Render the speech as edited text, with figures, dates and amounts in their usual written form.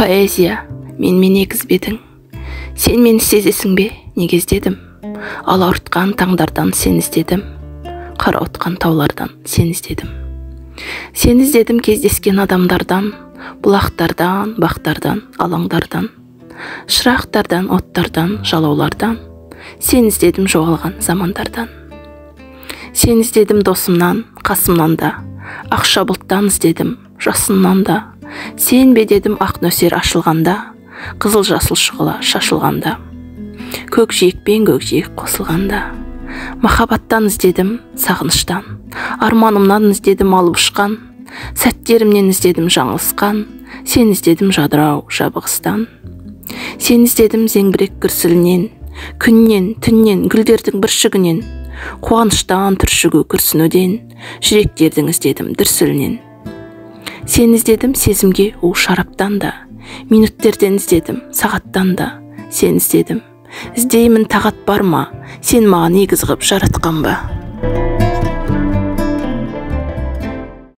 Поэзия, мен егізбедің. Сен мені сезесің бе, неге іздедім? Алауртқан таңдардан сен іздедім. Қарауытқан таулардан сен іздедім. Сен іздедім кездескен адамдардан, бұлақтардан, бақтардан, алаңдардан, шырақтардан, оттардан, жалаулардан. Сен іздедім жоғалған замандардан. Сен іздедім досымнан, қасымнан да, ақша бұлттан іздедім, жасымнан да. Сен бе дедім ақ нөсер ашылғанда, қызыл жасыл шұғыла шашылғанда, көкжиекпен көкжиек қосылғанда. Махаббаттан іздедім сағыныштан, арманымнан іздедім алып ұшқан, сәттерімнен іздедім жаңылысқан. Сен іздедім жадырау жабығыстан. Сен іздедім зеңбірек күрсілінен, күннен, түннен, гүлдердің бүршігінен, қуаныштан түршігу күрсінуден, жүректердің іздедім дүрсілінен. Сен іздедім сезімге у шараптан да, минуттерден іздедім сағаттан да. Сен іздедім, іздеймін тағат бар ма, сен маған егіз ғып жаратқан ба?